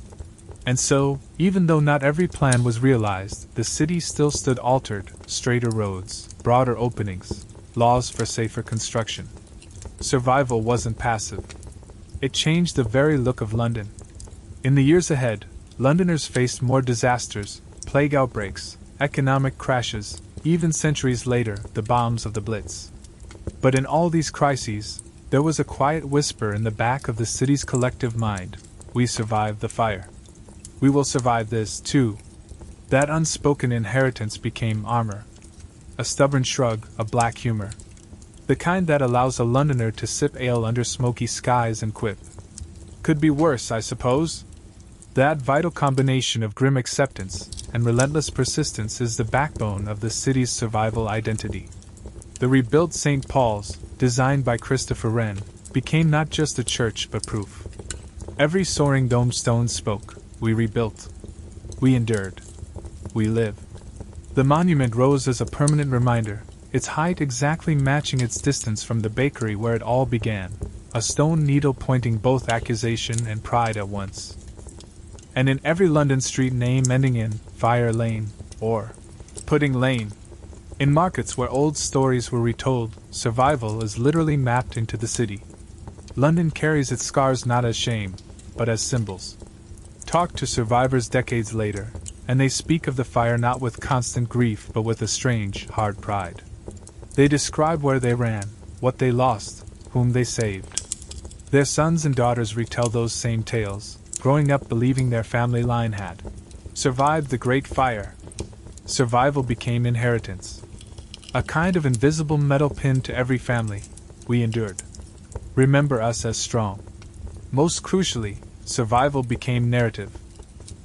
And so, even though not every plan was realized, the city still stood altered, straighter roads, broader openings, laws for safer construction. Survival wasn't passive. It changed the very look of London. In the years ahead, Londoners faced more disasters, plague outbreaks, economic crashes, even centuries later, the bombs of the Blitz. But in all these crises, there was a quiet whisper in the back of the city's collective mind: we survived the fire. We will survive this, too. That unspoken inheritance became armor. A stubborn shrug, a black humor. The kind that allows a Londoner to sip ale under smoky skies and quip, "Could be worse, I suppose?" That vital combination of grim acceptance and relentless persistence is the backbone of the city's survival identity. The rebuilt St. Paul's, designed by Christopher Wren, became not just a church but proof. Every soaring dome stone spoke: we rebuilt. We endured. We live. The monument rose as a permanent reminder, its height exactly matching its distance from the bakery where it all began, a stone needle pointing both accusation and pride at once. And in every London street name ending in Fire Lane or Pudding Lane, in markets where old stories were retold, survival is literally mapped into the city. London carries its scars not as shame, but as symbols. Talk to survivors decades later, and they speak of the fire not with constant grief but with a strange, hard pride. They describe where they ran, what they lost, whom they saved. Their sons and daughters retell those same tales, growing up believing their family line had survived the Great Fire. Survival became inheritance. A kind of invisible metal pin to every family. We endured. Remember us as strong. Most crucially, survival became narrative.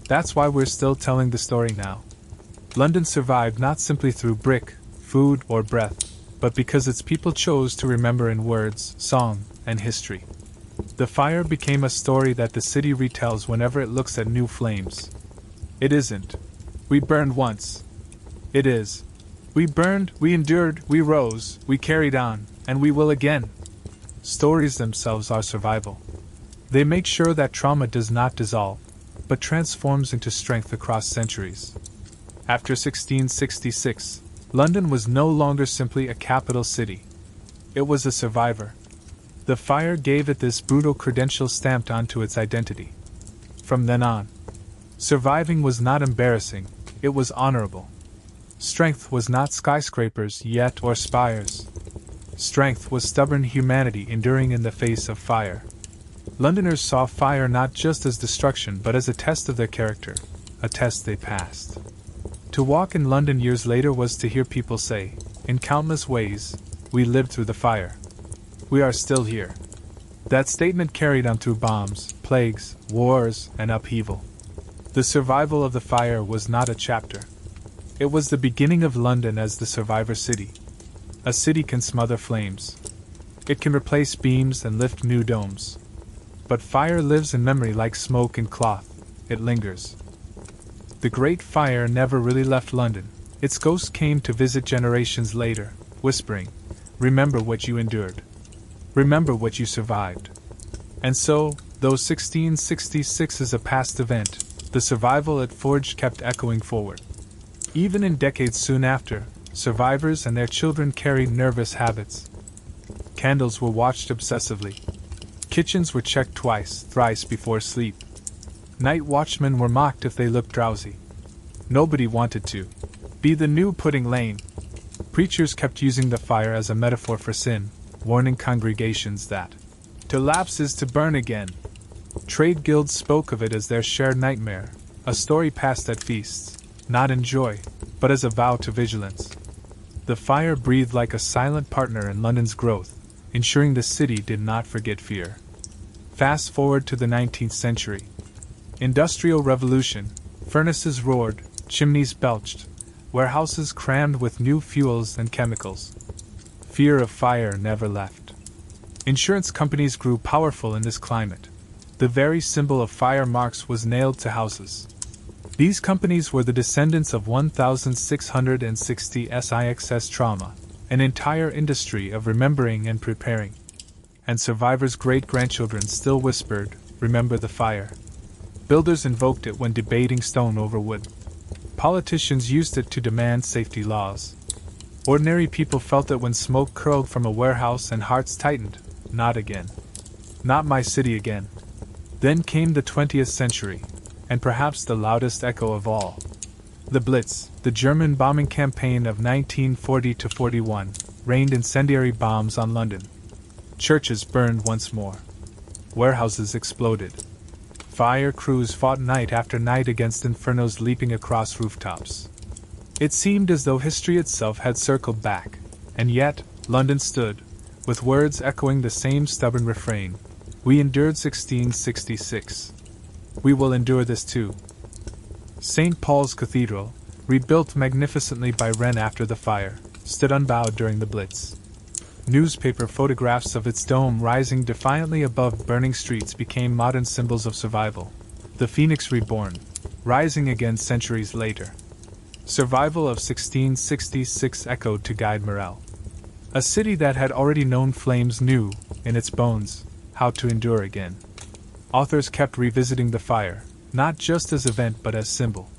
That's why we're still telling the story now. London survived not simply through brick, food, or breath, but because its people chose to remember in words, song, and history. The fire became a story that the city retells whenever it looks at new flames. It isn't, "We burned once." It is, "We burned, we endured, we rose, we carried on, and we will again." Stories themselves are survival. They make sure that trauma does not dissolve, but transforms into strength across centuries. After 1666, London was no longer simply a capital city. It was a survivor. The fire gave it this brutal credential stamped onto its identity. From then on, surviving was not embarrassing, it was honorable. Strength was not skyscrapers yet or spires. Strength was stubborn humanity enduring in the face of fire. Londoners saw fire not just as destruction but as a test of their character, a test they passed. To walk in London years later was to hear people say, in countless ways, "We lived through the fire. We are still here." That statement carried on through bombs, plagues, wars, and upheaval. The survival of the fire was not a chapter. It was the beginning of London as the survivor city. A city can smother flames. It can replace beams and lift new domes. But fire lives in memory like smoke in cloth. It lingers. The Great Fire never really left London. Its ghost came to visit generations later, whispering, "Remember what you endured. Remember what you survived." And so, though 1666 is a past event, the survival it forged kept echoing forward. Even in decades soon after, survivors and their children carried nervous habits. Candles were watched obsessively. Kitchens were checked twice, thrice before sleep. Night watchmen were mocked if they looked drowsy. Nobody wanted to be the new Pudding Lane. Preachers kept using the fire as a metaphor for sin, warning congregations that to lapse is to burn again. Trade guilds spoke of it as their shared nightmare, a story passed at feasts, not in joy, but as a vow to vigilance. The fire breathed like a silent partner in London's growth, ensuring the city did not forget fear. Fast forward to the 19th century. Industrial revolution, furnaces roared, chimneys belched, warehouses crammed with new fuels and chemicals. Fear of fire never left. Insurance companies grew powerful in this climate. The very symbol of fire marks was nailed to houses. These companies were the descendants of 1660 SIXS trauma, an entire industry of remembering and preparing. And survivors' great-grandchildren still whispered, "Remember the fire." Builders invoked it when debating stone over wood. Politicians used it to demand safety laws. Ordinary people felt it when smoke curled from a warehouse and hearts tightened. Not again. Not my city again. Then came the 20th century, and perhaps the loudest echo of all. The Blitz, the German bombing campaign of 1940–41, rained incendiary bombs on London. Churches burned once more. Warehouses exploded. Fire crews fought night after night against infernos leaping across rooftops. It seemed as though history itself had circled back, and yet, London stood, with words echoing the same stubborn refrain. We endured 1666. We will endure this too. St. Paul's Cathedral, rebuilt magnificently by Wren after the fire, stood unbowed during the Blitz. Newspaper photographs of its dome rising defiantly above burning streets became modern symbols of survival. The Phoenix reborn, rising again centuries later. Survival of 1666 echoed to guide morale. A city that had already known flames knew, in its bones, how to endure again. Authors kept revisiting the fire, not just as event but as symbol.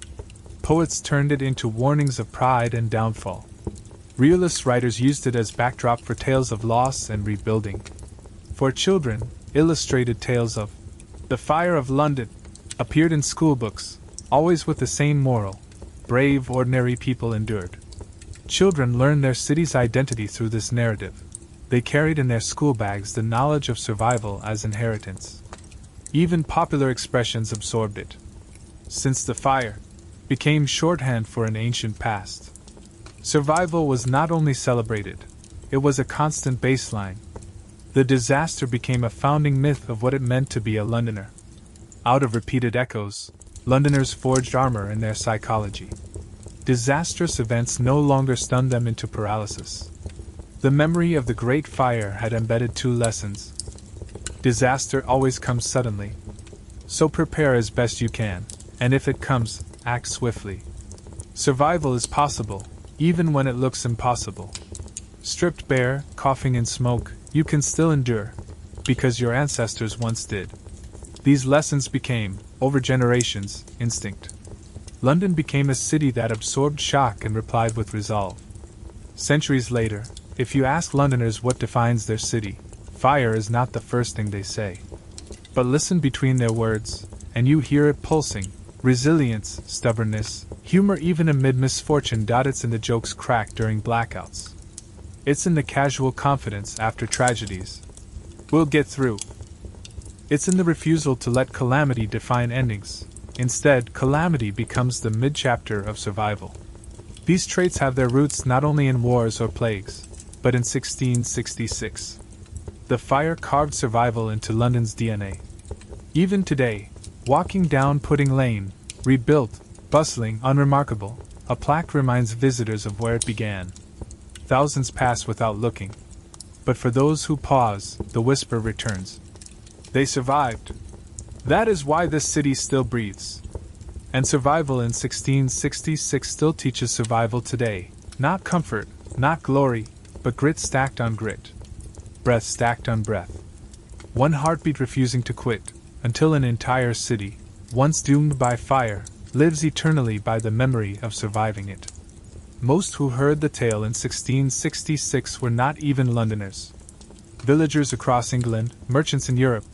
Poets turned it into warnings of pride and downfall. Realist writers used it as backdrop for tales of loss and rebuilding. For children, illustrated tales of the Fire of London appeared in schoolbooks, always with the same moral: brave, ordinary people endured. Children learned their city's identity through this narrative. They carried in their school bags the knowledge of survival as inheritance. Even popular expressions absorbed it. Since the fire became shorthand for an ancient past. Survival was not only celebrated, it was a constant baseline. The disaster became a founding myth of what it meant to be a Londoner. Out of repeated echoes, Londoners forged armor in their psychology. Disastrous events no longer stunned them into paralysis. The memory of the Great Fire had embedded two lessons. Disaster always comes suddenly. So prepare as best you can, and if it comes, act swiftly. Survival is possible, even when it looks impossible. Stripped bare, coughing in smoke, you can still endure, because your ancestors once did. These lessons became, over generations, instinct. London became a city that absorbed shock and replied with resolve. Centuries later, if you ask Londoners what defines their city, fire is not the first thing they say. But listen between their words, and you hear it pulsing. Resilience, stubbornness, humor even amid misfortune. It's in the jokes cracked during blackouts. It's in the casual confidence after tragedies. We'll get through. It's in the refusal to let calamity define endings. Instead, calamity becomes the mid-chapter of survival. These traits have their roots not only in wars or plagues, but in 1666. The fire carved survival into London's DNA. Even today, walking down Pudding Lane, rebuilt, bustling, unremarkable, a plaque reminds visitors of where it began. Thousands pass without looking. But for those who pause, the whisper returns. They survived. That is why this city still breathes. And survival in 1666 still teaches survival today. Not comfort, not glory, but grit stacked on grit. Breath stacked on breath. One heartbeat refusing to quit, until an entire city, once doomed by fire, lives eternally by the memory of surviving it. Most who heard the tale in 1666 were not even Londoners. Villagers across England, merchants in Europe,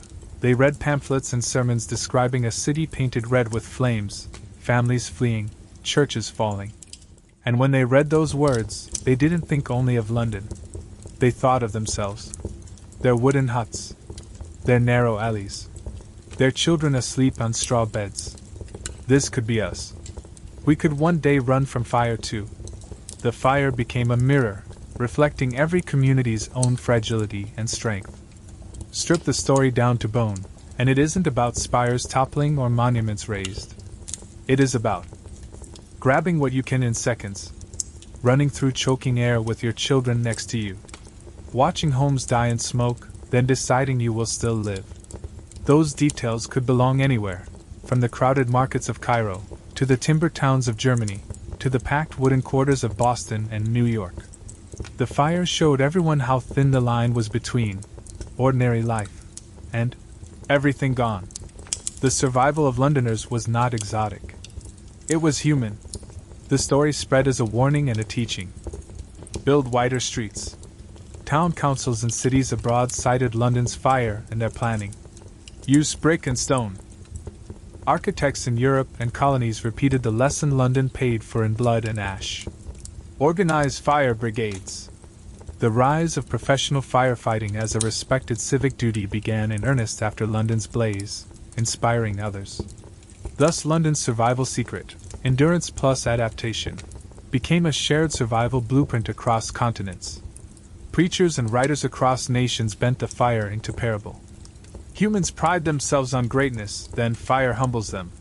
they read pamphlets and sermons describing a city painted red with flames, families fleeing, churches falling. And when they read those words, they didn't think only of London. They thought of themselves. Their wooden huts. Their narrow alleys. Their children asleep on straw beds. This could be us. We could one day run from fire too. The fire became a mirror, reflecting every community's own fragility and strength. Strip the story down to bone, and it isn't about spires toppling or monuments raised. It is about grabbing what you can in seconds, running through choking air with your children next to you, watching homes die in smoke, then deciding you will still live. Those details could belong anywhere, from the crowded markets of Cairo, to the timber towns of Germany, to the packed wooden quarters of Boston and New York. The fire showed everyone how thin the line was between ordinary life and everything gone. The survival of Londoners was not exotic. It was human. The story spread as a warning and a teaching. Build wider streets. Town councils in cities abroad cited London's fire in their planning. Use brick and stone. Architects in Europe and colonies repeated the lesson London paid for in blood and ash. Organize fire brigades. The rise of professional firefighting as a respected civic duty began in earnest after London's blaze, inspiring others. Thus London's survival secret, endurance plus adaptation, became a shared survival blueprint across continents. Preachers and writers across nations bent the fire into parable. Humans pride themselves on greatness, then fire humbles them.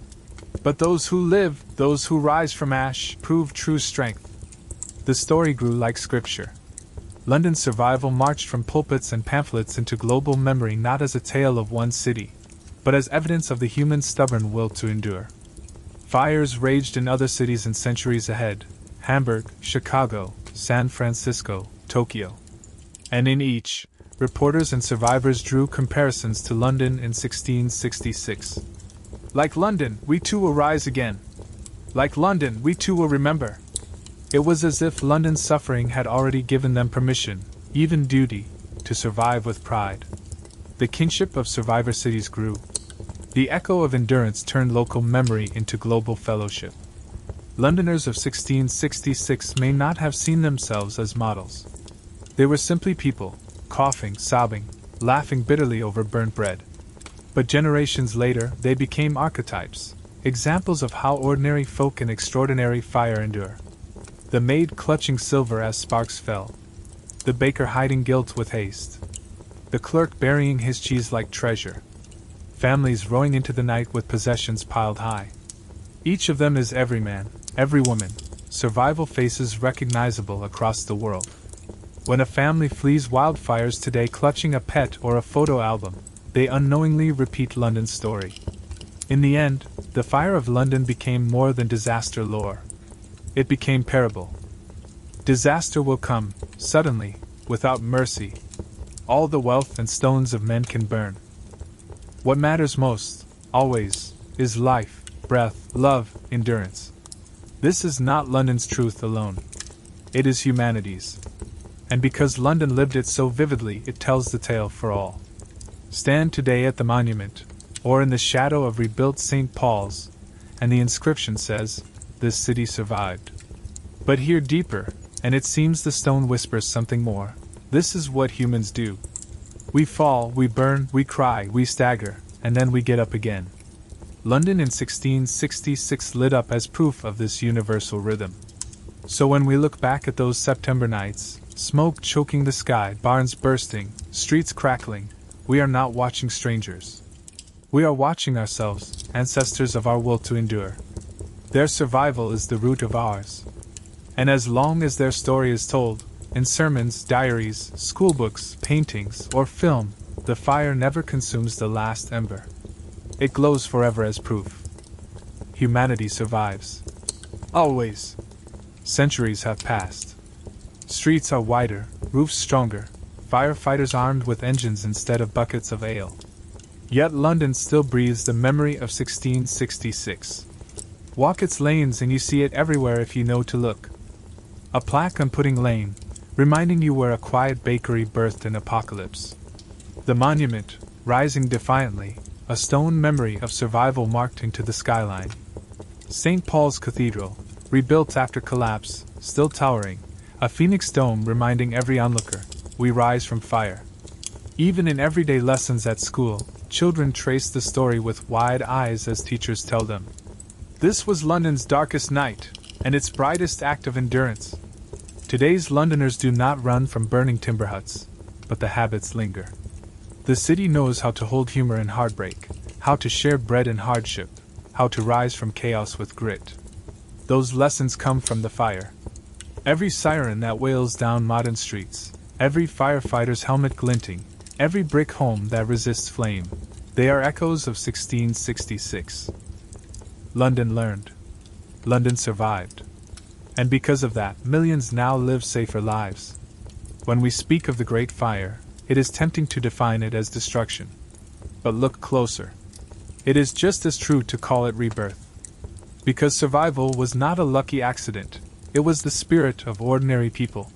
But those who live, those who rise from ash, prove true strength. The story grew like scripture. London's survival marched from pulpits and pamphlets into global memory not as a tale of one city, but as evidence of the human stubborn will to endure. Fires raged in other cities in centuries ahead: Hamburg, Chicago, San Francisco, Tokyo. And in each, reporters and survivors drew comparisons to London in 1666. Like London, we too will rise again. Like London, we too will remember. It was as if London's suffering had already given them permission, even duty, to survive with pride. The kinship of survivor cities grew. The echo of endurance turned local memory into global fellowship. Londoners of 1666 may not have seen themselves as models. They were simply people, coughing, sobbing, laughing bitterly over burnt bread. But generations later, they became archetypes, examples of how ordinary folk in extraordinary fire endure. The maid clutching silver as sparks fell. The baker hiding guilt with haste. The clerk burying his cheese like treasure. families rowing into the night with possessions piled high. Each of them is every man, every woman, survival faces recognizable across the world. When a family flees wildfires today clutching a pet or a photo album, they unknowingly repeat London's story. In the end, the fire of London became more than disaster lore. It became parable. Disaster will come, suddenly, without mercy. All the wealth and stones of men can burn. What matters most, always, is life, breath, love, endurance. This is not London's truth alone. It is humanity's. And because London lived it so vividly, it tells the tale for all. Stand today at the monument, or in the shadow of rebuilt St. Paul's, and the inscription says, "This city survived." But hear deeper, and it seems the stone whispers something more. This is what humans do. We fall, we burn, we cry, we stagger, and then we get up again. London in 1666 lit up as proof of this universal rhythm. So when we look back at those September nights, smoke choking the sky, barns bursting, streets crackling, we are not watching strangers. We are watching ourselves, ancestors of our will to endure. Their survival is the root of ours. And as long as their story is told, in sermons, diaries, schoolbooks, paintings, or film, the fire never consumes the last ember. It glows forever as proof. Humanity survives. Always. Centuries have passed. Streets are wider, roofs stronger, firefighters armed with engines instead of buckets of ale. Yet London still breathes the memory of 1666. Walk its lanes and you see it everywhere if you know to look. A plaque on Pudding Lane, reminding you where a quiet bakery birthed an apocalypse. The monument, rising defiantly, a stone memory of survival marked into the skyline. St. Paul's Cathedral, rebuilt after collapse, still towering, a phoenix dome reminding every onlooker, we rise from fire. Even in everyday lessons at school, children trace the story with wide eyes as teachers tell them. This was London's darkest night, and its brightest act of endurance. Today's Londoners do not run from burning timber huts, but the habits linger. The city knows how to hold humor in heartbreak, how to share bread in hardship, how to rise from chaos with grit. Those lessons come from the fire. Every siren that wails down modern streets, every firefighter's helmet glinting, every brick home that resists flame, they are echoes of 1666. London learned. London survived. And because of that, millions now live safer lives. When we speak of the Great Fire, it is tempting to define it as destruction. But look closer. It is just as true to call it rebirth. Because survival was not a lucky accident, it was the spirit of ordinary people.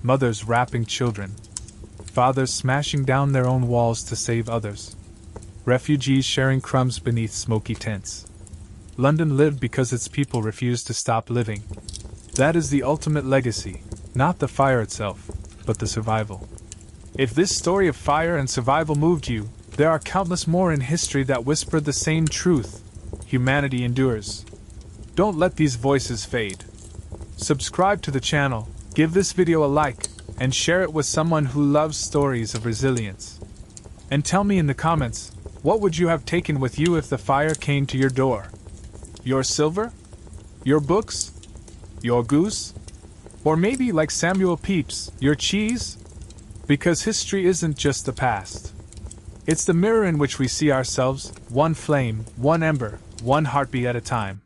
Mothers wrapping children. Fathers smashing down their own walls to save others. Refugees sharing crumbs beneath smoky tents. London lived because its people refused to stop living. That is the ultimate legacy, not the fire itself, but the survival. If this story of fire and survival moved you, there are countless more in history that whisper the same truth. Humanity endures. Don't let these voices fade. Subscribe to the channel, give this video a like, and share it with someone who loves stories of resilience. And tell me in the comments, what would you have taken with you if the fire came to your door? Your silver? Your books? Your goose? Or maybe, like Samuel Pepys, your cheese? Because history isn't just the past. It's the mirror in which we see ourselves, one flame, one ember, one heartbeat at a time.